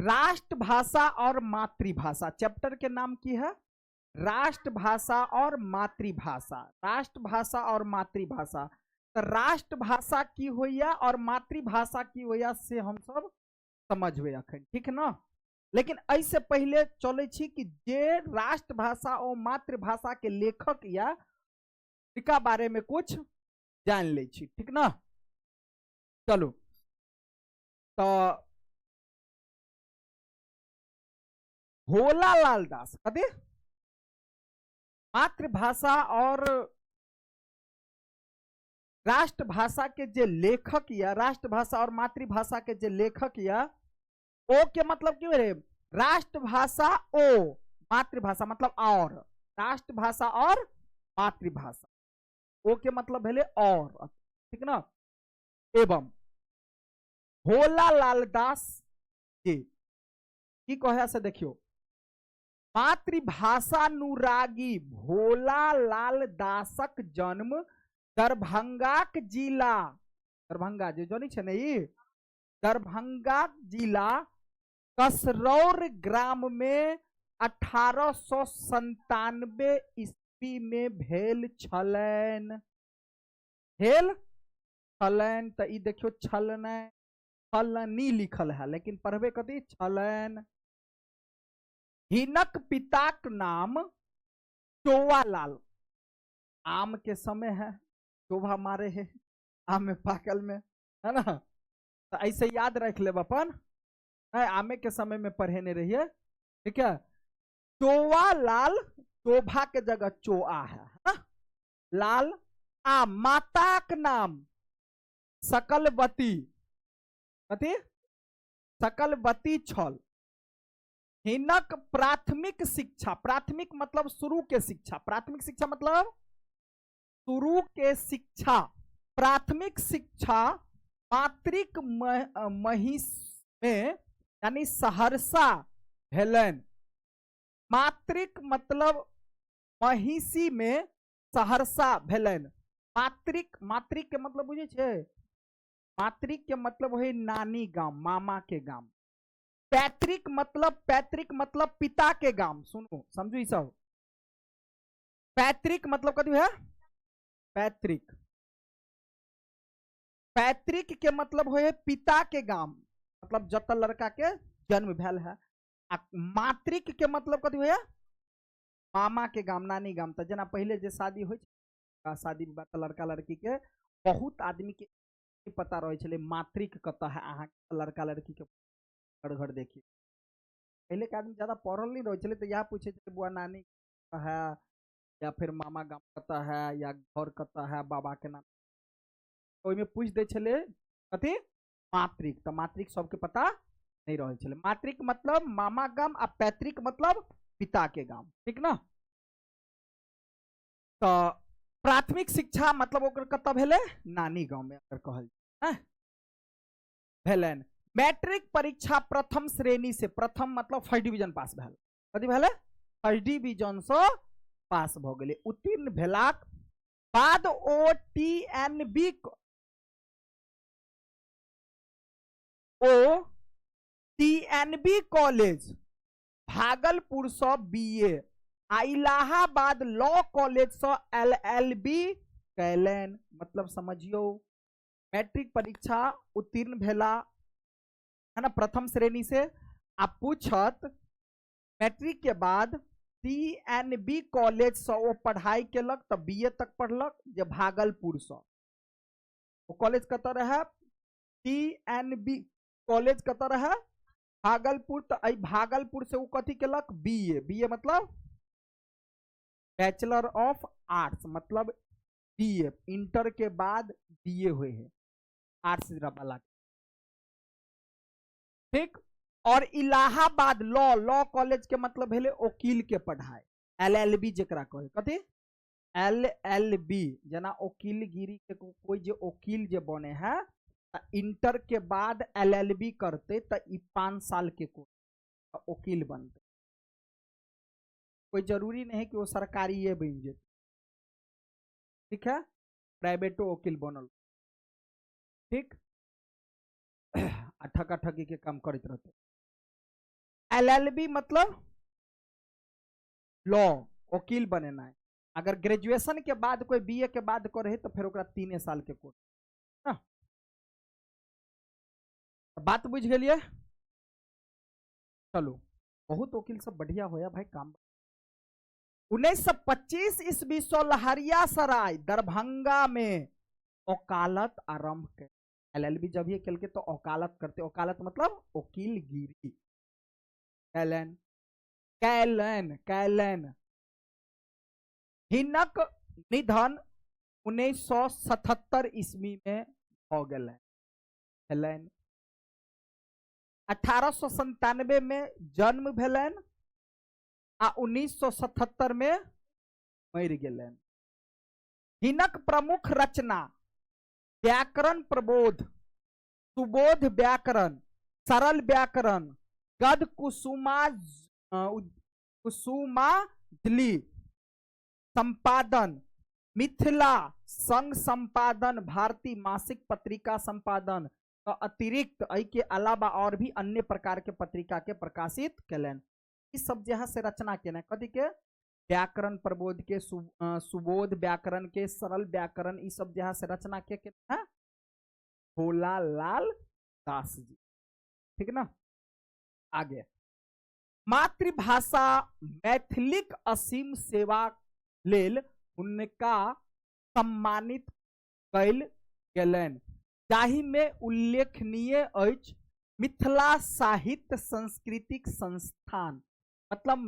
राष्ट्रभाषा और मातृभाषा चैप्टर के नाम की है राष्ट्रभाषा और मातृभाषा। राष्ट्रभाषा और मातृभाषा तो राष्ट्रभाषा की होइया और मातृभाषा की होइया से हम सब समझबे अखन, ठीक ना। लेकिन ऐसे पहले चले छी कि जे राष्ट्रभाषा और मातृभाषा के लेखक या इनका बारे में कुछ जान ले छी, ठीक ना। चलो तो भोला लाल दास कदे मातृभाषा और राष्ट्रभाषा के जे लेखक या राष्ट्रभाषा और मातृभाषा के जे लेखक या ओ के मतलब क्यों रे राष्ट्रभाषा ओ मातृभाषा मतलब और राष्ट्रभाषा और मातृभाषा ओ के मतलब भेले और, ठीक ना। एवं भोला लाल दास जी की कहे से देखियो मातृभाषानुरागी भोला लाल दासक जन्म दरभंगाक जिला दरभंगा जे जानी छे ने ई दरभंगा जिला कसरौर ग्राम में 1897 ईस्वी में भेल छलैन। भेल छलैन तो ई देखियो छलनै छलनी लिखल है लेकिन पढ़बे कथी छलैन। हिनक पिताक नाम चोवालाल। आम के समय है शोभा मारे है आम में पाकल में है ना, तो ऐसे याद रख ले अपन आमे के समय में पढ़े नहीं रहिए, ठीक है। चोवालाल शोभा के जगह चोआ है ना? लाल आ माताक नाम सकलवती कथी सकलवती छल। हिनक प्राथमिक शिक्षा प्राथमिक मतलब शुरू के शिक्षा प्राथमिक शिक्षा मतलब शुरू के शिक्षा प्राथमिक शिक्षा मातृक महिष में यानी सहरसा भेलन। मातृक मतलब महिषी में सहरसा भेलन। मातृक मातृक के मतलब बुझे छे मातृक के मतलब है नानी गांव मामा के गांव। पैतृक मतलब पिता के गांव। सुनो समझो ई सब पैतृक मतलब कथी है पैतृक पैतृक के मतलब है पिता के गांव मतलब जत लड़का के जन्म भेल है। आ मातृक के मतलब कथी है मामा के गांव नानी गांव। तो जना पहले जे शादी हो शादी विवाह लड़का लड़की के बहुत आदमी के पता रहे छले मातृक कत है अहाँ लड़का लड़की के घर घर देखिए। पहले के आदमी ज्यादा पढ़ल नहीं रहे छले तो यह पूछे बुआ नानी है या फिर मामा गांव कत है या घर कत है बाबा के नाम तो में पूछ दे छले कथी मातृक। तो मातृक सबके पता नहीं रहे छले। मातृक मतलब मामा गांव आ पैतृक मतलब पिता के गांव, ठीक ना। तो प्राथमिक शिक्षा मतलब ओकर कत भेले नानी गांव में अगर कहल भेलन। मैट्रिक परीक्षा प्रथम श्रेणी से प्रथम मतलब फर्स्ट डिवीजन पास भेल कथी भेले फर्स्ट डिवीजन से पास भ गेले। उत्तीर्ण भेलाक बाद ओ टीएनबी कॉलेज भागलपुर से बीए आ इलाहाबाद लॉ कॉलेज से एलएलबी कैलन। मतलब समझियो मैट्रिक परीक्षा उत्तीर्ण भेला है ना प्रथम श्रेणी से। आप पूछत मैट्रिक के बाद टीएनबी कॉलेज से वो पढ़ाई केलक तो बीए तक पढ़लक जे भागलपुर से। वो कॉलेज कत रहे टीएनबी कॉलेज कत रहे भागलपुर। तो भागलपुर से वो कथी केलक बीए। बीए मतलब बैचलर ऑफ आर्ट्स मतलब बीए इंटर के बाद बीए हुए हैं आर्ट्स वाला, ठीक। और इलाहाबाद लॉ कॉलेज के मतलब भेले वकील के पढ़ाई एलएलबी जकरा कहे कथी एलएलबी जना वकील गिरी के कोई जे वकील जे बने है इंटर के बाद एलएलबी करते तो 5 साल के कोर्स वकील बनते। कोई जरूरी नहीं कि वो सरकारी ये बन जाए, ठीक है, प्राइवेटो वकील बनल, ठीक। ठका ठकी के काम करते रहते। LLB मतलब लॉ, वकील बनेना है। अगर ग्रेजुएशन के बाद कोई BA के बाद करे तो फिर ओकरा 3 साल के कोर्स। बात बुझ गए? चलो, बहुत वकील सब बढ़िया होया भाई काम। 1925 ईस्वी से लहरियासराय दरभंगा में वकालत आरंभ कर। LLB जब ये कल के तो वकालत करते, वकालत मतलब वकील गिरी। कैलन कैलन कैलन हिनक निधन 1977 ईस्वी में हो गए। 1897 में जन्म भेलन आ 1977 में मर गेलन। हिनक प्रमुख रचना व्याकरण प्रबोध, सुबोध व्याकरण, सरल व्याकरण, गद कुसुमाजलि संपादन, मिथिला संघ संपादन, भारतीय मासिक पत्रिका संपादन का अतिरिक्त के अलावा और भी अन्य प्रकार के पत्रिका के प्रकाशित कलन। इस सब जहाँ से रचना के कथी के व्याकरण प्रबोध के, सुबोध व्याकरण के, सरल व्याकरण, इस सब जहाँ से रचना के भोला लाल दास जी। ठीक ना। आगे मातृभाषा मैथिलिक असीम सेवा लेल उनका सम्मानित कयल गेलनि, जाहि में उल्लेखनीय अछि मिथिला साहित्य सांस्कृतिक संस्थान। मतलब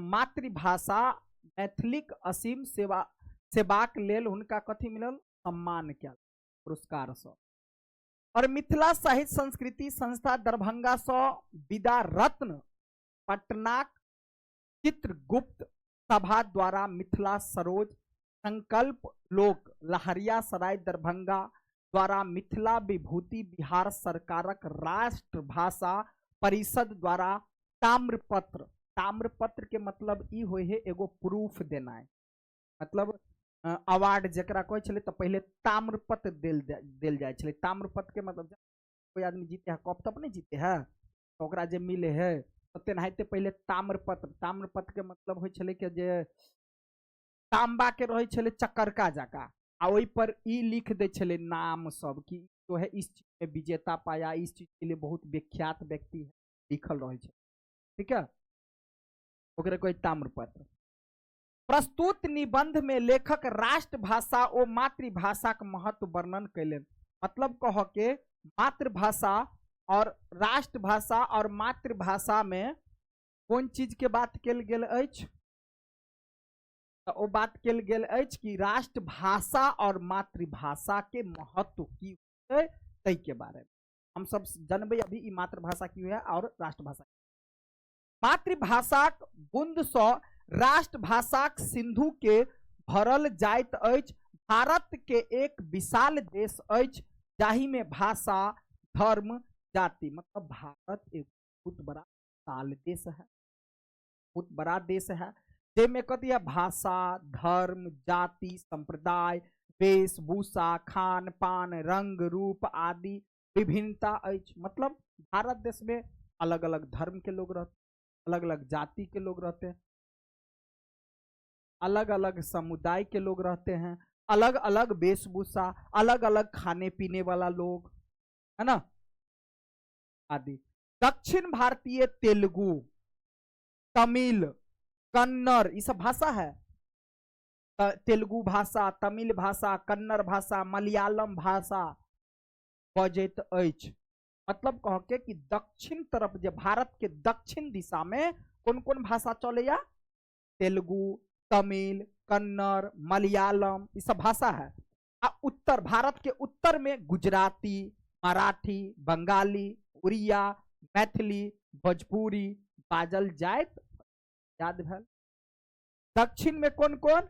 मातृभाषा मैथिलिक असीम सेवाक लेल हुनका कथी मिलल? सम्मान कयल, पुरस्कार से। और मिथिला साहित्य संस्कृति संस्था दरभंगा से विदा रत्न पटनाक चित्रगुप्त सभा द्वारा मिथिला सरोज संकल्प लोक लहरियासराय दरभंगा द्वारा मिथिला विभूति बिहार सरकारक राष्ट्रभाषा परिषद द्वारा ताम्रपत्र, ताम्रपत्र के मतलब ई होय है एगो प्रूफ देना है। मतलब अवार्ड जरा कहे छले तो पहले ताम्रपत्र देल जाए छले। ताम्रपत्र के मतलब कोई आदमी जीते है, कप तप नहीं जीते है तो ओकरा जे मिले है तो तेनाहिते पहले ताम्रपत्र। ताम्रपत्र के मतलब होय छले कि जे तांबा के रहे छले चक्करका जका, आ ओई पर ई लिख दे छले नाम सब की तो है इस चीज में विजेता पाया, इस चीज के लिए बहुत विख्यात व्यक्ति है, लिखल रहे छे। ठीक है, ओकरे कोई ताम्रपत्र। प्रस्तुत निबंध में लेखक राष्ट्रभाषा और मातृभाषा का महत्व वर्णन कैलन। मतलब कह के मातृभाषा और राष्ट्रभाषा और मातृभाषा में कौन चीज के बात कल गेल अछि? तो वो बात कल गेल अछि कि राष्ट्रभाषा और मातृभाषा के महत्व की है तै के बारे में हम सब जानबे। अभी ई मातृभाषा की है और राष्ट्रभाषा। मातृभाषा बुंद सँ राष्ट्रभाषा सिंधु के भरल जाइत अछि। भारत के एक विशाल देश अछि जाहि में भाषा, धर्म, जाति, मतलब भारत एक बहुत बड़ा विशाल देश है, बहुत बड़ा देश है, जेमे कथी है भाषा, धर्म, जाति, संप्रदाय, वेशभूषा, खान पान, रंग रूप आदि विभिन्नता अछि। मतलब भारत देश में अलग अलग धर्म के लोग रहते, अलग अलग जाति के लोग रहते हैं, अलग अलग समुदाय के लोग रहते हैं, अलग अलग वेशभूषा, अलग अलग खाने पीने वाला लोग, है ना, आदि। दक्षिण भारतीय तेलुगु, तमिल, कन्नड़, ये सब भाषा है। तेलुगु भाषा, तमिल भाषा, कन्नड़ भाषा, मलयालम भाषा बजैत अछि। मतलब कह के कि दक्षिण तरफ जे भारत के दक्षिण दिशा में कौन कौन भाषा चले या? तेलुगु, तमिल, कन्नड़, मलयालम, ये सब भाषा है। आ उत्तर भारत के उत्तर में गुजराती, मराठी, बंगाली, उड़िया, मैथिली, भोजपुरी बाजल जाइत। याद भेल? दक्षिण में कौन कौन?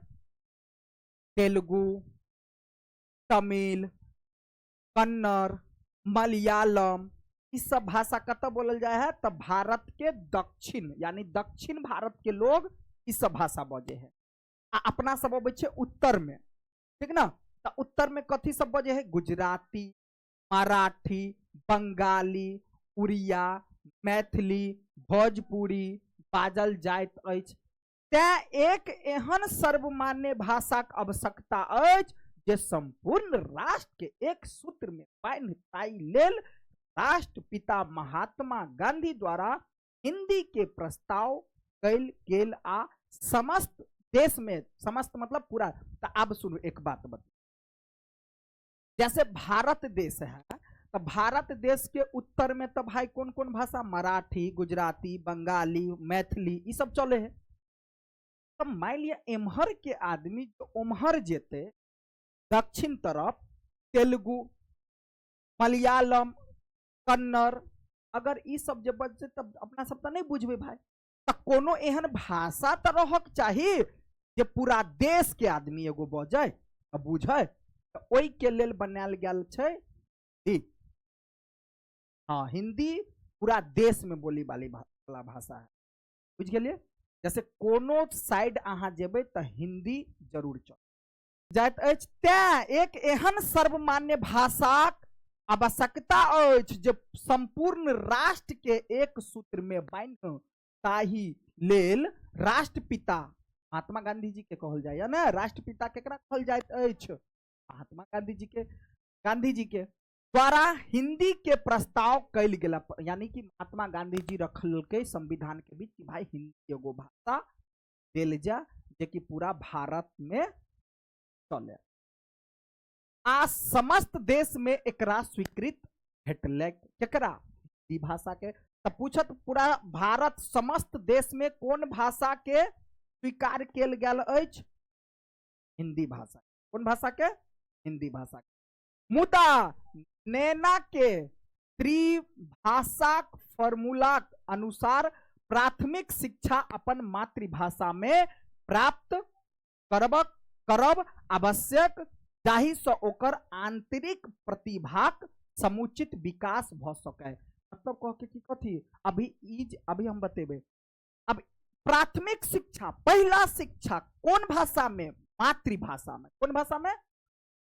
तेलुगु, तमिल, कन्नड़, मलयालम, इस सब भाषा कत बोलल जाए है? तब भारत के दक्षिण यानी दक्षिण भारत के लोग इस सब भाषा बजे है। अपना सब बचे उत्तर में, ठीक ना। तो उत्तर में कथी सब बजे है? गुजराती, मराठी, बंगाली, उड़िया, मैथिली, भोजपुरी बाजल जाइत अछि। तें एक एहन सर्वमान्य भाषाक आवश्यकता अछि जे संपूर्ण राष्ट्र के एक सूत्र में बांधि ताहि लेल राष्ट्रपिता महात्मा गांधी द्वारा हिंदी के प्रस्ताव कल गेल आ समस्त देश में, समस्त मतलब पूरा। तो अब सुनो एक बात बता, जैसे भारत देश है तो भारत देश के उत्तर में तो भाई कौन कौन भाषा, मराठी, गुजराती, बंगाली, मैथिली, ये सब चले है। तो मान लिया एम्हर के आदमी जो उम्हर जेते दक्षिण तरफ, तेलुगु, मलयालम, कन्नड़, अगर ई सब जे बजे तब अपना सब तो नहीं बुझबे भाई। तो कोनो एहन भाषा तो रहक चाहिए जे पूरा देश के आदमी एगो बजे आ बुझे। तो ओई के लेल बनायल गेल छै हिंदी। हाँ, हिंदी पूरा देश में बोली वाली भाषा है, बुझ गेलिए। जैसे कोनो साइड अहाँ जेबे तो हिंदी जरूर चल जाइत अछि। तें एक एहन सर्वमान्य भाषाक आवश्यकता अछि जे संपूर्ण राष्ट्र के एक सूत्र में बांधि ताहि लेल राष्ट्रपिता महात्मा गांधी जी के कहल जाय ना। राष्ट्रपिता केकरा कहल जाइत अछि? महात्मा गांधी जी के द्वारा हिंदी के प्रस्ताव कल गेला, यानी कि महात्मा गांधी जी रखल के संविधान के बीच कि भाई हिंदी एगो भाषा देल जा जे कि पूरा भारत में चले आ समस्त देश में एकरा स्वीकृत भेटले। केकरा? हिंदी भाषा के। तो पूछत पूरा भारत समस्त देश में कौन भाषा के स्वीकार किया गेल अछि? हिंदी भाषा। कौन भाषा के? हिंदी भाषा के। मुदा नैना के त्रिभाषा फॉर्मूला अनुसार प्राथमिक शिक्षा अपन मातृभाषा में प्राप्त करब आवश्यक, जाहि से ओकर आंतरिक प्रतिभाक समुचित विकास भ सके। मतलब कह के कि कथी अभी हम बतेबे। अब प्राथमिक शिक्षा, पहला शिक्षा कौन भाषा में? मातृभाषा में। कौन भाषा में?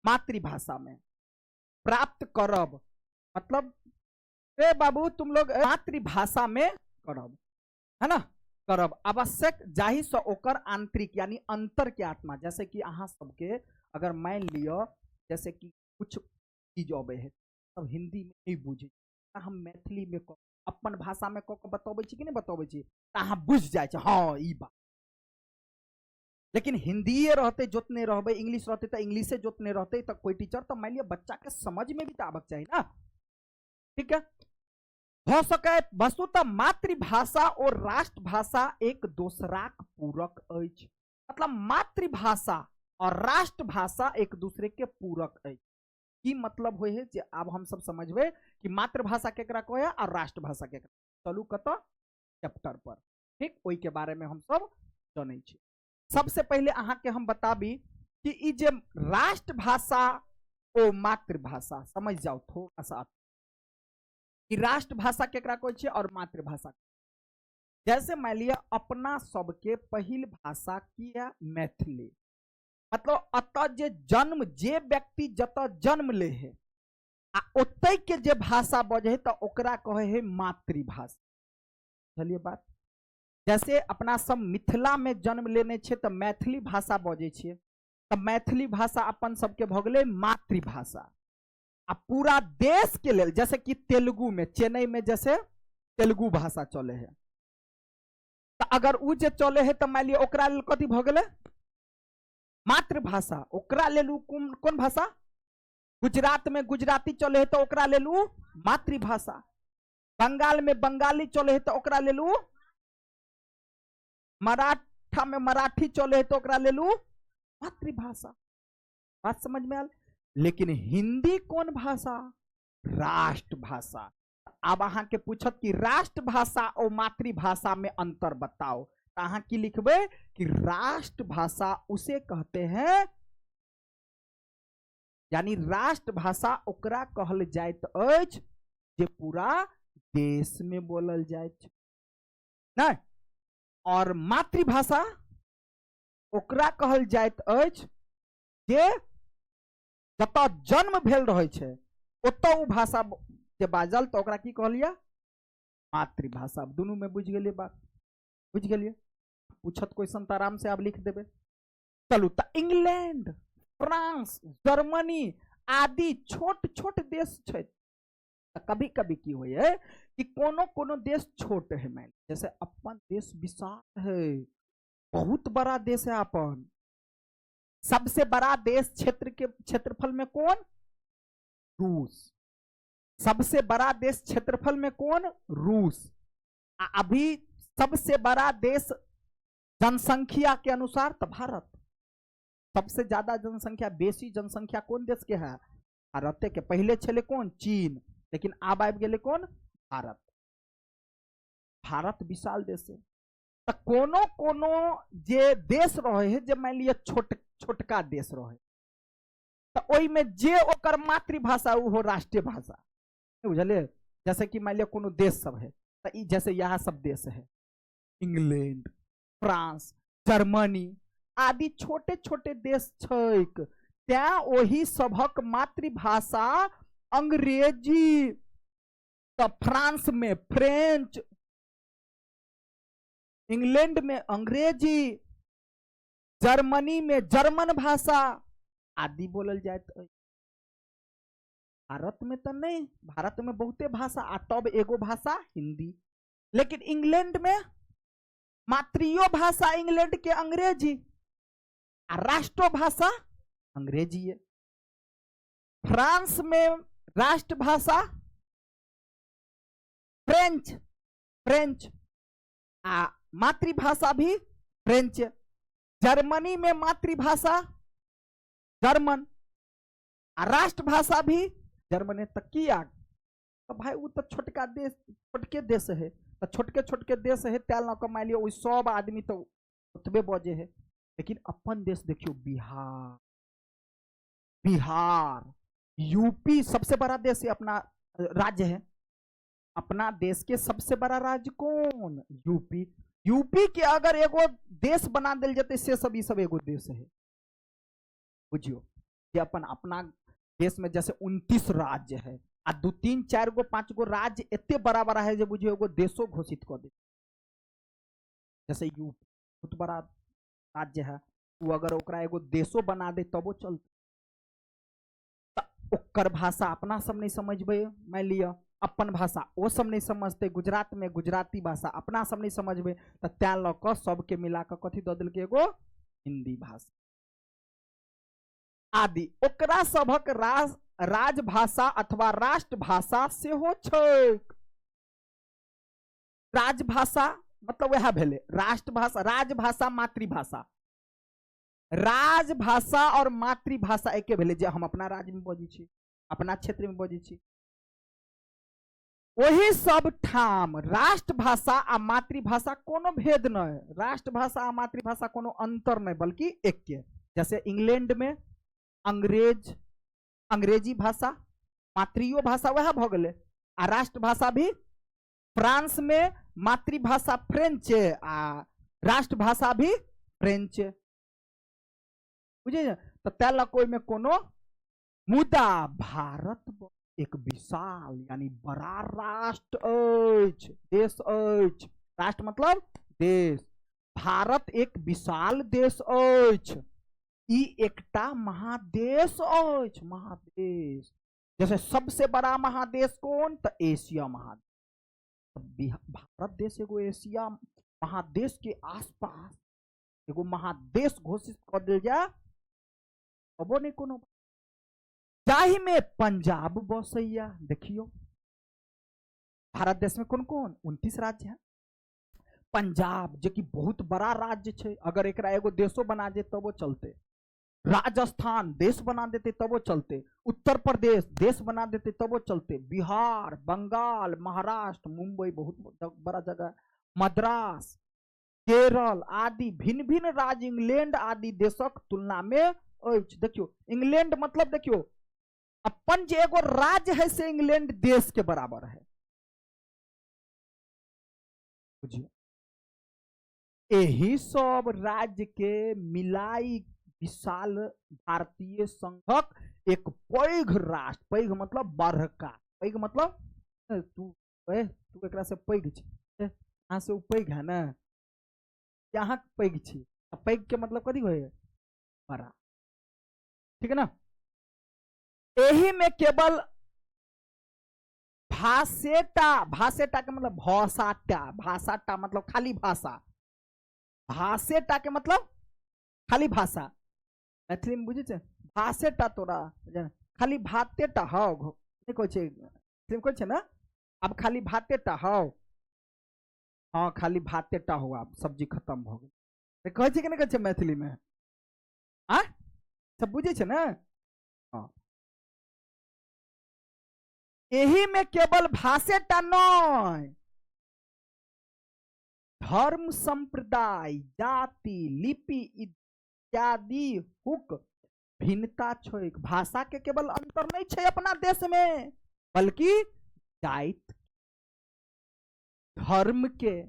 मातृभाषा में प्राप्त करब। मतलब ए बाबू तुम लोग मातृभाषा में करब, है ना, करब आवश्यक, जाहि से ओकर आंतरिक यानी अंतर के आत्मा। जैसे कि अहाँ सबके अगर मान लियो जैसे कि कुछ चीज अबे है तब हिंदी में नहीं बुझे, हम मैथिली में अपन भाषा में कह बतबै छी कि नहीं बतबै छी, तो अहाँ बुझ जाए हाँ ई बात। लेकिन हिंदी रहते जोतने रहबे, इंग्लिश रहते तो इंग्लिशे जोतने रहते, तो कोई टीचर तो मान लिया बच्चा के समझ में भी तो आबक चाहिए ना। ठीक है, हो सके वस्तुतः मातृभाषा और राष्ट्रभाषा एक दूसराक पूरक अछि। मतलब मातृभाषा और राष्ट्रभाषा एक दूसरे के पूरक अछि। की मतलब होय है जे अब हम सब समझबे कि मातृभाषा केकरा कहे और राष्ट्रभाषा केकरा। चलू कत चैप्टर पर, ठीक, ओई के बारे में हम सब जानै छी। सबसे पहले अहाँ के हम बताबी कि ई जे राष्ट्रभाषा ओ मातृभाषा समझ जाओ थोड़ा सा कि राष्ट्रभाषा केकरा कहै छै और मातृभाषा। जैसे मान लिया अपना सबके पहिल भाषा की है? मैथिली। मतलब अत जे जन्म, जे व्यक्ति जत जन्म ले है आ ओतै के जे भाषा बजे है तो ओकरा कहे है मातृभाषा। चलिए बात, जैसे अपना सब मिथिला में जन्म लेने छे तो मैथिली भाषा बजे छे, तो मैथिली भाषा अपन सबके भ गेलै मातृभाषा। आ पूरा देश के लेल जैसे कि तेलुगु में, चेन्नई में जैसे तेलुगु भाषा चले है, तो अगर उ जे चले है तो मान लिया ओकरा लेल कथी भ गेलै? मातृभाषा। ओकरा लेल कौन भाषा? गुजरात में गुजराती चले है तो ओकरा लेल मातृभाषा। बंगाल में बंगाली चले है तो ओकरा लेल, मराठा में मराठी चले है तो ओकरा लेल मातृभाषा। बात समझ में आल? लेकिन हिंदी कौन भाषा? राष्ट्रभाषा। अब अहाँ के पूछत कि राष्ट्रभाषा और मातृभाषा में अंतर बताओ, तो अहाँ की लिखबे कि राष्ट्रभाषा उसे कहते हैं, यानी राष्ट्रभाषा ओकरा कहल जाइत अछि जे पूरा देश में बोलल जाइत ना। और मातृभाषा ओकरा कहल जाइत अछि जे जत जन्म भेल रहे छै ओतऽ उ भाषा जे बाजल तो ओकरा की कहलिया? मातृभाषा। अब दोनों में बुझ गए बात, बुझ गए। पूछत क्वेश्चन तो आराम से आप लिख देबे। चलू तो इंग्लैंड, फ्रांस, जर्मनी आदि छोट छोट देश है। कभी कभी की हुई है कि कोनो कोनो देश छोट है, मान जैसे अपन देश विशाल है, बहुत बड़ा देश है अपन। सबसे बड़ा देश क्षेत्र के क्षेत्रफल में कौन? रूस। सबसे बड़ा देश क्षेत्रफल में कौन? रूस। अभी सबसे बड़ा देश जनसंख्या के अनुसार तो भारत। सबसे ज्यादा जनसंख्या, बेसी जनसंख्या कौन देश के है? भारत के। पहले छले कौन? चीन, लेकिन अब आबि गेले कौन? भारत। भारत विशाल देश है। तो कोनो कोनो जे देश रहे है, जब मान लिया छोटका देश रहे, तो ओई में जे ओकर मातृभाषा वो राष्ट्रीय भाषा, बुझलिए। जैसे कि मान लिया कोनो देश सब है, तो जैसे यहाँ सब देश है, इंग्लैंड, फ्रांस, जर्मनी आदि छोटे छोटे देश छैक, त्या ओही सभक मातृभाषा अंग्रेजी। तो फ्रांस में फ्रेंच, इंग्लैंड में अंग्रेजी, जर्मनी में जर्मन भाषा आदि बोलल जाए। भारत में तो नहीं, भारत में बहुते भाषा, तब एगो भाषा हिंदी। लेकिन इंग्लैंड में मातृयो भाषा इंग्लैंड के अंग्रेजी, राष्ट्र भाषा अंग्रेजी है। फ्रांस में राष्ट्रभाषा फ्रेंच, फ्रेंच मातृभाषा भी फ्रेंच। जर्मनी में मातृभाषा जर्मन, राष्ट्रभाषा भी जर्मन है। तक किया तो भाई वो तो छोटका देश, छोटके देश है, तो छोटके छोटके देश है, त्याल न कमा लियो, सब आदमी तो उतबे बजे है। लेकिन अपन देश देखियो, बिहार, बिहार, यूपी सबसे बड़ा देश है, अपना राज्य है। अपना देश के सबसे बड़ा राज्य कौन? यूपी। यूपी के अगर एगो देश बना दिल जाते, से सब एगो देश है, बुझियो। कि अपन अपना देश में जैसे 29 राज्य है, आ 2 3 4 गो 5 गो राज्य इतने बड़ा बड़ा है, जो बुझियो एगो देशो घोषित कर दे। जैसे यूपी बहुत बड़ा राज्य है, वो अगर ओकरा एगो देशो बना दे तब वो चलते। ओकर भाषा अपना सब नहीं समझबे, मान लिया अपन भाषा वो सब नहीं समझते, गुजरात में गुजराती भाषा अपना सब नहीं समझबे, तो त्या लक सबके मिला के कथी द दिलके? एगो हिंदी भाषा आदि। ओकरा सबक राजभाषा अथवा राष्ट्रभाषा सेहो छैक। राजभाषा मतलब वह भेले राष्ट्रभाषा, राजभाषा मातृभाषा। राजभाषा और मातृभाषा एक भेले, जे हम अपना राज्य में बजी छी, अपना क्षेत्र में बजी छी। वही सब ठाम राष्ट्रभाषा आ मातृभाषा कोनो भेद न है। राष्ट्रभाषा आ मातृभाषा कोनो अंतर नहीं, बल्कि एक के। जैसे इंग्लैंड में अंग्रेजी भाषा मातृयो भाषा वह भ गए, आ राष्ट्रभाषा भी। फ्रांस में मातृभाषा फ्रेंच आ राष्ट्रभाषा भी फ्रेंच, बुझे। तो त्याला कोई में कोनो मुदा भारत एक विशाल यानी बड़ा राष्ट्र अछि, देश अछि। राष्ट्र मतलब देश। भारत एक विशाल देश अछि, ई एकटा महादेश अछि, महादेश। जैसे सबसे बड़ा महादेश कौन? तो एशिया महादेश। भारत देश एगो एशिया महादेश के आसपास एगो महादेश घोषित कर दिल जाए, अबो नहीं कोनो। जाहि में पंजाब बसैया। देखियो भारत देश में कौन कौन? 29 राज्य है। पंजाब जो कि बहुत बड़ा राज्य है, अगर एक एगो देशो बना दे तब वो चलते। राजस्थान देश बना देते तब वो चलते। उत्तर प्रदेश देश बना देते तब वो चलते। बिहार, बंगाल, महाराष्ट्र, मुंबई बहुत बड़ा जगह, मद्रास, केरल आदि भिन्न भिन्न राज्य इंग्लैंड आदि देशक तुलना में। देखियो इंग्लैंड मतलब देखियो अपन जो एगो राज्य है से इंग्लैंड देश के बराबर है, बुझियो। यही सब राज्य के मिलाई विशाल भारतीय संघक एक पैघ राष्ट्र। पैघ मतलब बड़का, पैघ मतलब तू ओए तू एकरा से पैघ छी, यहाँ से उ पैघ है ना, यहाँ पैघ छी, पैघ के मतलब कथी होय, बड़ा, ठीक है ना। यही में केवल भाषेटा, भाषेटा के मतलब भाषाटा, भाषाटा मतलब खाली भाषा, भाषेटा के मतलब खाली भाषा, मैथिली में बुझे छे, भाषेटा तोरा खाली भातेटा हौ, नहीं कोई छे मैथिली में कोई छे ना, अब खाली भातेटा हौ, हाँ खाली भातेटा हो, अब सब्जी खत्म हो गई, कहे छे कि नहीं कहे छे मैथिली में, आ सब बुझे छे ना। हाँ यही में केवल भाषेटा नय, धर्म संप्रदाय जाति लिपि इत्यादि हुक भिन्नता छै, भाषा के केवल अंतर नहीं छै अपना देश में, बल्कि जाति धर्म के,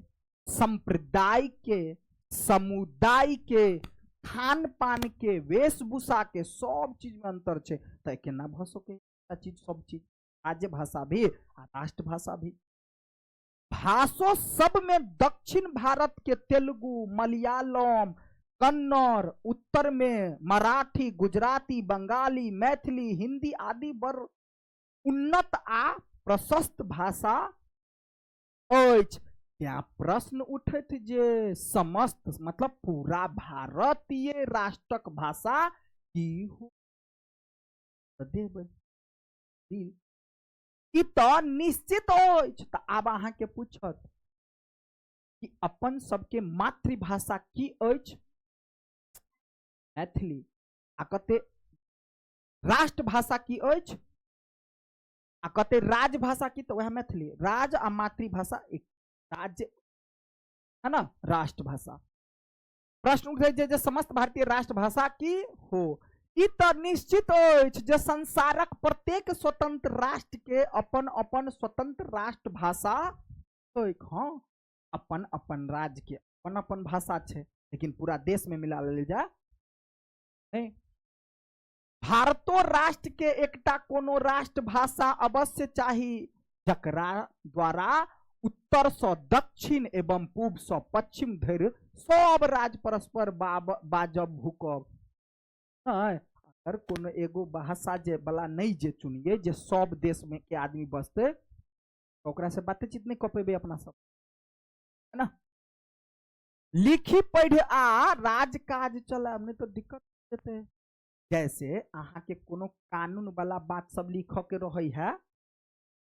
संप्रदाय के, समुदाय के, खान पान के, वेशभूषा के, सब चीज में अंतर छै, तो केना भ सके चीज सब चीज, राज्य भाषा भी राष्ट्र भाषा भी। भाषो सब में दक्षिण भारत के तेलुगु मलयालम कन्नड़, उत्तर में मराठी गुजराती बंगाली मैथिली हिंदी आदि बड़ उन्नत आ प्रशस्त भाषा अछि। क्या प्रश्न उठत जे समस्त मतलब पूरा भारतीय राष्ट्रक भाषा की हो, ई तो निश्चित अछि। तो आब अहाँ के पूछत कि अपन सबके मातृभाषा की अछि, मैथिली, आ कते राष्ट्रभाषा की अछि, आ कते राजभाषा की, तो वह मैथिली, राज आ मातृभाषा एक, राज्य है ना राष्ट्रभाषा। प्रश्न उठे जे समस्त भारतीय राष्ट्रभाषा की हो, ई तो निश्चित अछि जे संसारक प्रत्येक स्वतंत्र राष्ट्र के अपन अपन स्वतंत्र राष्ट्रभाषा होइक, हाँ अपन अपन राज्य के अपन अपन भाषा छे, लेकिन पूरा देश में मिला लेल जाए नहीं। भारतो राष्ट्र के एकटा कोनो राष्ट्रभाषा अवश्य चाही, जकरा द्वारा उत्तर से दक्षिण एवं पूर्व से पश्चिम धरि सब राज्य परस्पर बाजब भूकब। अगर कोनो एगो भाषा जे वाला नहीं जे चुनिए जे सब देश में के आदमी बसते, तो ओकरा से बातचीत नहीं कर पेबे अपना सब, है ना। लिखी पढ़ आ राजकाज चला हमने तो दिक्कत देते, जैसे अहाँ के कोनो कानून वाला बात सब लिख के रही है,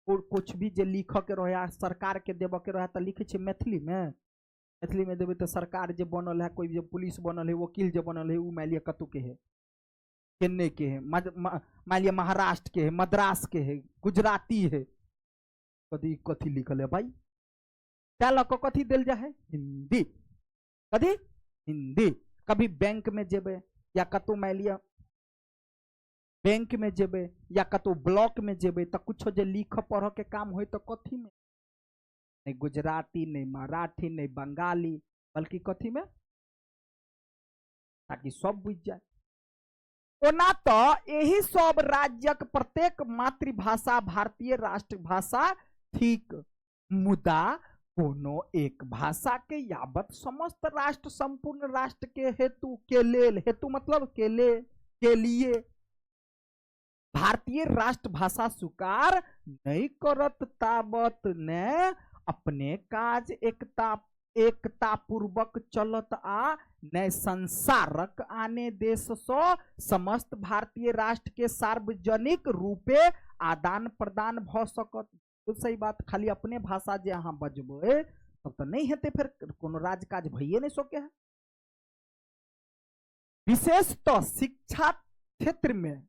और कुछ भी जे लिख के रहे सरकार के देव के रहे तो लिखे छे मैथिली में, मैथिली में देवे तो सरकार जे बनल है, कोई जो पुलिस बनल है, वकील जो बनल है, वो मान लिया कतु के है, चेन्नई के है, मान लिया महाराष्ट्र के है, मद्रास के है, गुजराती है, कथी कथी लिखल है भाई, क्या लको कथी दिल जा है, हिंदी, कथी हिंदी। कभी बैंक में जेबे या कतु मान लिया बैंक में जेबे या कतो ब्लॉक में जेबे तो कुछ जे लिख पढ़ के काम हो तो कथी में, नहीं गुजराती नहीं मराठी नहीं बंगाली, बल्कि कथी में, ताकि सब बुझ जाए। ओना तो यही सब राज्यक प्रत्येक मातृभाषा भारतीय राष्ट्रभाषा ठीक, मुदा कोनो एक भाषा के यावत समस्त राष्ट्र संपूर्ण राष्ट्र के हेतु के लेल, हेतु मतलब के लिए भारतीय राष्ट्रभाषा स्वीकार नहीं करत, ताबत ने अपने काज एकता पूर्वक चलत आ न संसारक आने देश से समस्त भारतीय राष्ट्र के सार्वजनिक रूपे आदान प्रदान भ सकत। तो सही बात, खाली अपने भाषा जे अहाँ बजबे तब तो नहीं हेते, फिर कोनो राजकाज भइए नहीं सके है। विशेषतः शिक्षा क्षेत्र में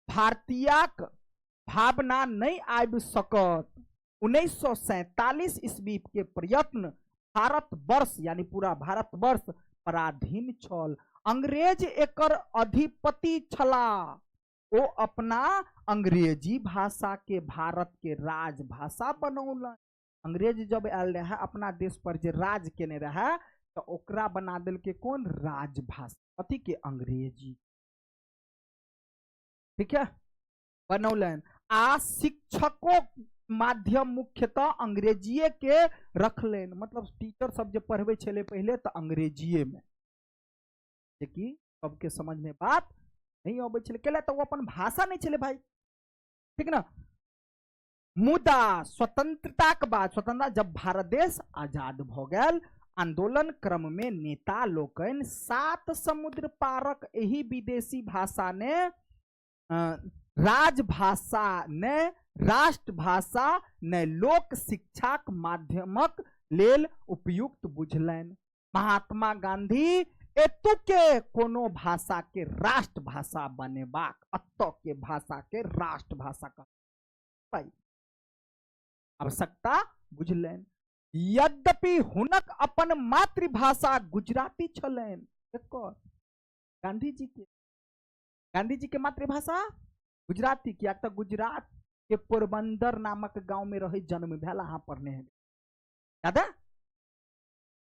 भारतीयक भावना नहीं आबि सकत। 1947 ईस्वी के प्रयत्न भारत वर्ष यानी पूरा भारत वर्ष पराधीन छल, अंग्रेज एकर अधिपति छला, ओ अपना अंग्रेजी भाषा के भारत के राजभाषा बनौलन। अंग्रेज जब आयल रहे अपना देश पर जे राज केने रहे तो ओकरा बना दिल के कौन, राजभाषा, कथी के, अंग्रेजी, ठीक है बनौलन। आ शिक्षकों माध्यम मुख्यतः अंग्रेजीए के रखलेन। मतलब टीचर सब जो पढ़वे छले पहले तो अंग्रेजीए में, कि सबके समझ में बात नहीं आवे छले, केला तो वो अपन भाषा नहीं छले भाई, ठीक ना। मुदा स्वतंत्रता के बाद, स्वतंत्रता जब भारत देश आजाद भ गेल, आंदोलन क्रम में नेता लोकन 7 समुद्र पारक यही विदेशी भाषा ने राजभाषा ने राष्ट्रभाषा ने लोक शिक्षाक माध्यमक लेल उपयुक्त बुझलनि। महात्मा गांधी एतुके कोनो भाषा के राष्ट्रभाषा बनेबाक, अत के भाषा के राष्ट्रभाषा का आवश्यकता बुझलनि। यद्यपि हुनक अपन मातृभाषा गुजराती छलनि। गांधी जी के मातृभाषा गुजराती, किया तो गुजरात के पोरबंदर नामक गांव में रहे जन्म भेल, अहाँ पढ़ने हैं, याद है?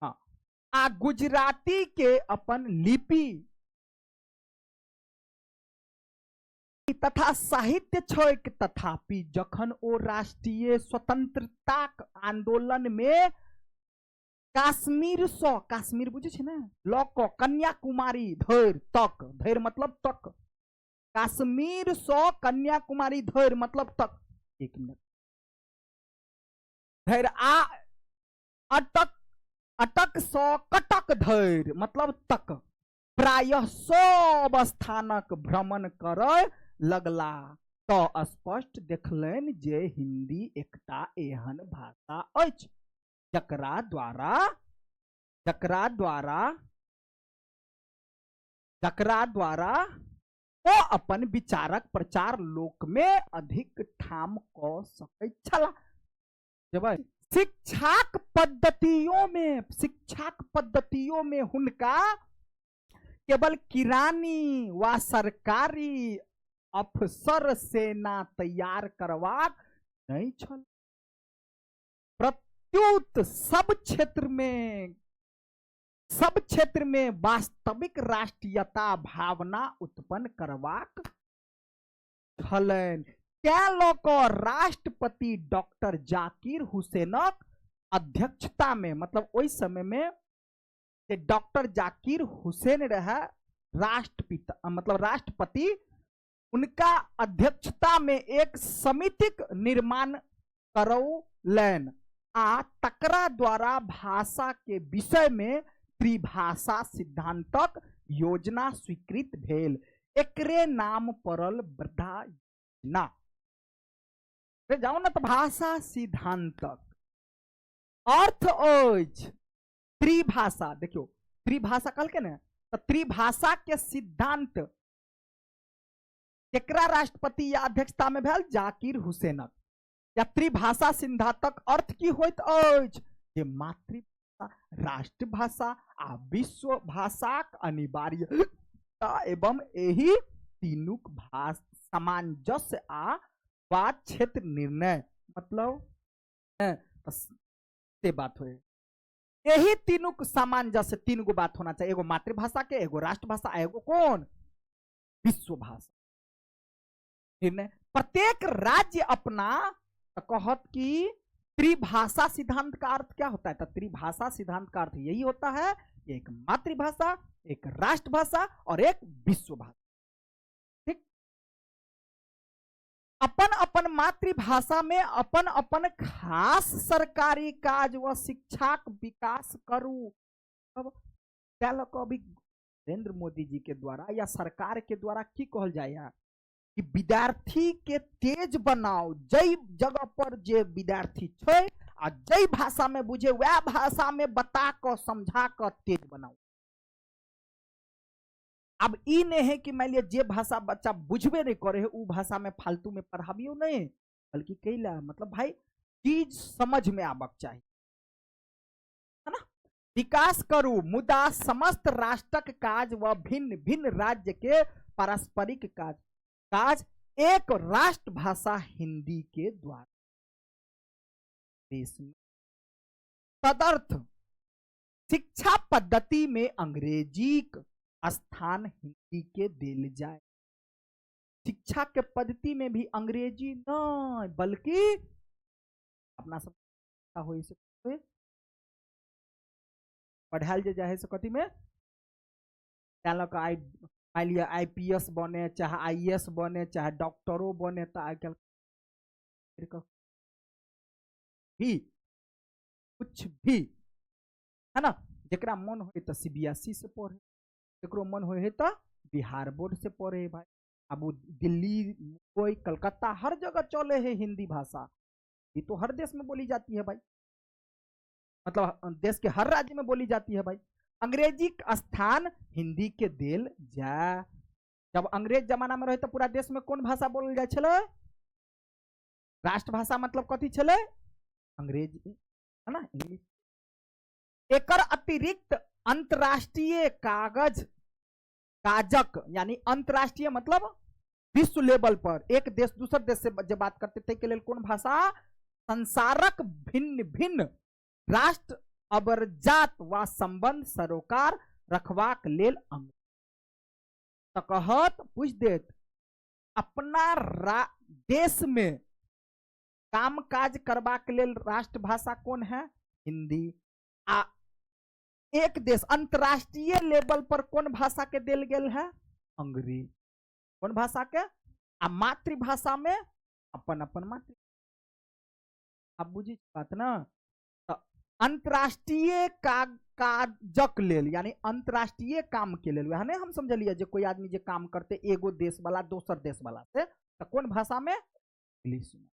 हाँ। आ गुजराती के अपन लिपि तथा साहित्य छैक, तथापि जखन ओ राष्ट्रीय स्वतंत्रता आंदोलन में काश्मीर से, काश्मीर बुझे छे ना, ल क कन्याकुमारी धरि तक, धरि मतलब तक, काश्मीर से कन्याकुमारी धरि मतलब तक, एक मिनट, धरि आ अटक, अटक से कटक धरि मतलब तक, प्रायः सब स्थानक भ्रमण करय लगला, तो स्पष्ट देखलनि जे हिंदी एकटा एहन भाषा अछि जकरा द्वारा ओ अपन विचारक प्रचार लोक में अधिक ठाम क सकैत छलाह। जब शिक्षाक पद्धतियों में हुनका केवल किरानी व सरकारी अफसर सेना तैयार करवाक नहीं छल, प्रत्युत सब क्षेत्र में वास्तविक राष्ट्रीयता भावना उत्पन्न करवाक छलनि। क्या लोग राष्ट्रपति डॉक्टर जाकिर हुसैनक अध्यक्षता में, मतलब उस समय में डॉक्टर जाकिर हुसैन रहा राष्ट्रपिता, मतलब राष्ट्रपति, उनका अध्यक्षता में एक समितिक निर्माण करौलनि आ तकरा द्वारा भाषा के विषय में त्रिभाषा सिद्धांतक योजना स्वीकृत भेल। एकरे नाम पड़ल वृद्धा योजना। जाओ ना, तो भाषा सिद्धांतक अर्थ अछि त्रिभाषा। देखियो त्रिभाषा कल के ना, तो त्रिभाषा के सिद्धांत केकरा राष्ट्रपति या अध्यक्षता में भेल? जाकिर हुसैनक। या त्रिभाषा सिद्धांतक अर्थ की होइत अछि? जे मातृभाषा, राष्ट्रभाषा आ विश्व भाषाक अनिवार्यता एवं एही तीनुक भाषा सामंजस्य आ वा क्षेत्र निर्णय, मतलब से बात हुए। यही तीनुक सामंजस्य, तीन गो बात होना चाहिए, एगो मातृभाषा के, एगो राष्ट्रभाषा, एगो कौन? विश्व भाषा निर्णय। प्रत्येक राज्य अपना कहत कि त्रिभाषा सिद्धांत का अर्थ क्या होता है? तो त्रिभाषा सिद्धांत का अर्थ यही होता है, एक मातृभाषा, एक राष्ट्रभाषा और एक विश्व भाषा। ठीक, अपन अपन मातृभाषा में अपन अपन खास सरकारी काज व शिक्षा विकास करू। अब क्या लोग अभी नरेंद्र मोदी जी के द्वारा या सरकार के द्वारा की कहल जाए कि विद्यार्थी के तेज बनाओ, जय जगह पर जे विद्यार्थी छे आ जय भाषा में बुझे वह भाषा में बता कर समझा कर तेज बनाओ। अब ई नहीं है कि मान लिया जे भाषा बच्चा बुझबे नहीं करे है उ भाषा में फालतू में पढ़ाबियो नहीं, बल्कि कैला मतलब भाई चीज समझ में आबक चाहिए, है ना। विकास करू, मुदा समस्त राष्ट्रक काज व भिन्न भिन्न राज्य के पारस्परिक काज एक राष्ट्रभाषा हिंदी के द्वारा देश में। तदर्थ शिक्षा पद्धति में अंग्रेजी स्थान हिंदी के दिल जाए। शिक्षा के पद्धति में भी अंग्रेजी नहीं बल्कि अपना सब हो से पढ़ायल जे जाए से कथी में आई मान लिया IPS बने चाहे IAS बने चाहे डॉक्टरों बने, तो आजकल भी कुछ भी है ना, जरा मन हो तो CBSE से पढ़े, जरो मन हो तो बिहार बोर्ड से पढ़े भाई। अब वो दिल्ली कोई कलकत्ता हर जगह चले है हिंदी भाषा, ये तो हर देश में बोली जाती है भाई, मतलब देश के हर राज्य में बोली जाती है भाई। अंग्रेजी स्थान हिंदी के देल जा। जब अंग्रेज जमाना में रहे तो पूरा देश में कौन भाषा बोलल जाए छले? राष्ट्रभाषा मतलब कथी छले? अंग्रेजी है ना, इंग्लिश। एकर अतिरिक्त अंतरराष्ट्रीय काजक यानी अंतरराष्ट्रीय मतलब विश्व लेवल पर एक देश दूसर देश से जब बात करते थे के लिए कौन भाषा? संसारक भिन्न भिन्न राष्ट्र अबरजात व संबंध सरोकार रखवाक लेल तो कहत पूछ देत अपना देश में काम काज करबाक लेल राष्ट्रभाषा कौन है? हिंदी। एक देश अंतरराष्ट्रीय लेवल पर कौन भाषा के देल गेल है? अंग्रेजी। कौन भाषा के? आ मातृभाषा में अपन अपन मातृ। आप बुझी बात ना? तो अंतरराष्ट्रीय काजक लेल यानी अंतरराष्ट्रीय काम के लेल वह हम समझलिए जो कोई आदमी जो काम करते एगो देश वाला दोसर देश वाला से, तो कौन भाषा में? इंग्लिश में।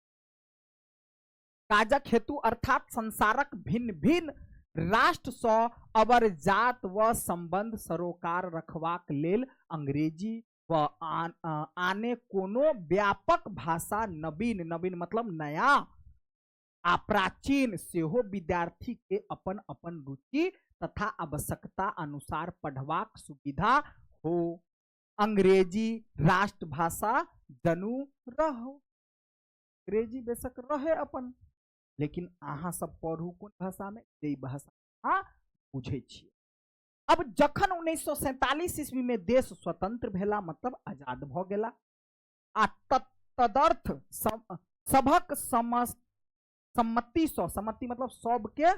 काजक हेतु अर्थात संसारक भिन्न भिन्न राष्ट्र सँ अबरजात व संबंध सरोकार रखवाक लेल अंग्रेजी व आने कोनो व्यापक भाषा नवीन नवीन मतलब नया आ प्राचीन सेहो विद्यार्थी के अपन अपन रुचि तथा आवश्यकता अनुसार पढ़वाक सुविधा हो। अंग्रेजी राष्ट्रभाषा जनु रहो। अंग्रेजी बेशक रहे अपन, लेकिन अहाँ सब पढ़ू कौन भाषा में? जे भाषा बुझे छिए। अब जखन 1947 ईस्वी में देश स्वतंत्र भेला मतलब आजाद भ गेला आ तदर्थ सबक सम्मति सँ, सम्मति मतलब सबके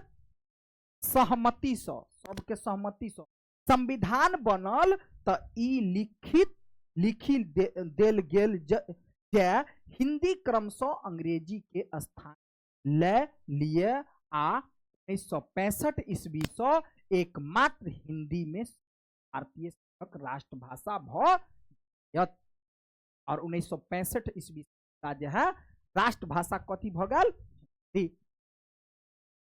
सहमति सँ, सबके सहमति सँ संविधान बनल त ई लिखी देल गेल जे हिंदी क्रम सँ अंग्रेजी के स्थान ले लिए आ 1965 ईस्वी से एकमात्र हिंदी में भारतीय राष्ट्रभाषा भयत और 1965 ईस्वी का जो है राष्ट्रभाषा कथी भ गेल?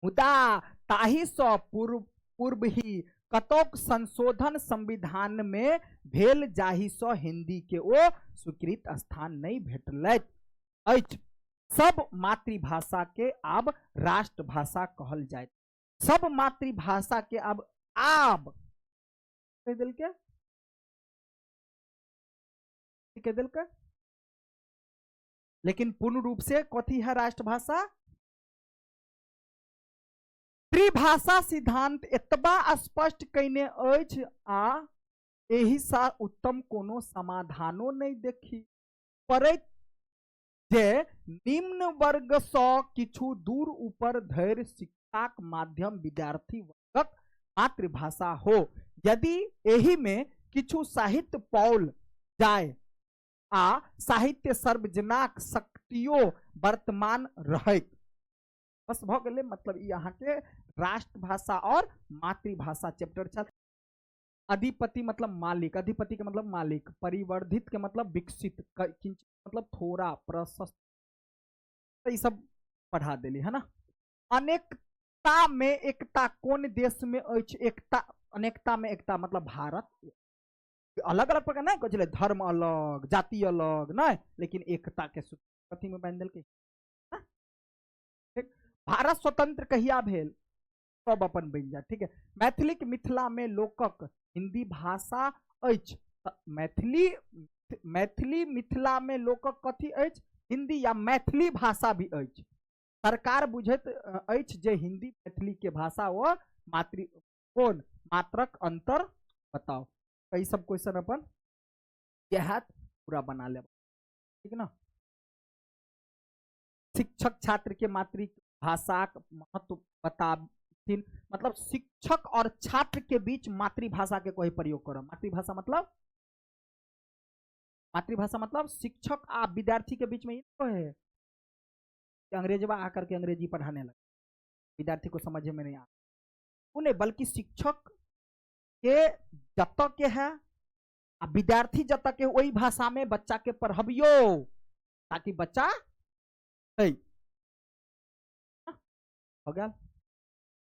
मुदा ताहि से पूर्व ही कतौक संशोधन संविधान में भेल जाहि से हिंदी के ओ स्वीकृत स्थान नहीं भेटलैत अछि। सब मातृभाषा के अब राष्ट्रभाषा कहल जाए। सब मातृभाषा के अब कह दिल के लेकिन पूर्ण रूप से कथी है राष्ट्रभाषा? त्रिभाषा सिद्धांत एतबा स्पष्ट कइने अछि आ एहि सा उत्तम कोनो समाधानो नहीं देखी पड़ैत जे निम्न वर्ग सँ किछु दूर ऊपर धरि शिक्षाक माध्यम विद्यार्थी वर्गक मातृभाषा हो। यदि एहि में किछु साहित्य पाओल जाय आ साहित्य सर्वजनाक शक्तियों वर्तमान रहत, बस भ गेलै। मतलब यहाँ के राष्ट्रभाषा और मातृभाषा चैप्टर चल। अधिपति मतलब मालिक, अधिपति के मतलब मालिक, परिवर्धित के मतलब विकसित, मतलब थोड़ा प्रशस्त, तो ये सब पढ़ा दिली है ना। अनेकता में एकता कौन देश में अछि? एकता अनेकता में एकता मतलब भारत। अलग अलग प्रकार नहीं कहले धर्म अलग जाति अलग नहीं, लेकिन एकता के सूत्र कथी में बांध देलकै? भारत स्वतंत्र कहिया भेल? सब अपन बन जाए, ठीक है। मैथिली के मिथिला में लोकक हिंदी भाषा अछि, मैथिली मिथिला में लोकक कथी अछि? हिंदी या मैथिली भाषा भी अछि। सरकार बुझैत अछि जे हिंदी मैथिली के भाषा व मात्रक अंतर बताओ। कई सब क्वेश्चन अपन देहात पूरा बना ले, ठीक ना। शिक्षक छात्र के भाषाक महत्व बताथिन। मतलब शिक्षक और छात्र के बीच मातृभाषा के कोई प्रयोग करो। मातृभाषा मतलब शिक्षक आ विद्यार्थी के बीच में ये तो है कि अंग्रेजवा आकर के अंग्रेजी पढ़ाने लगे, विद्यार्थी को समझ में नहीं आता नहीं, बल्कि शिक्षक के जब तक के है विद्यार्थी जब तक के वही भाषा में बच्चा के पढ़बियो ताकि बच्चा हो गया।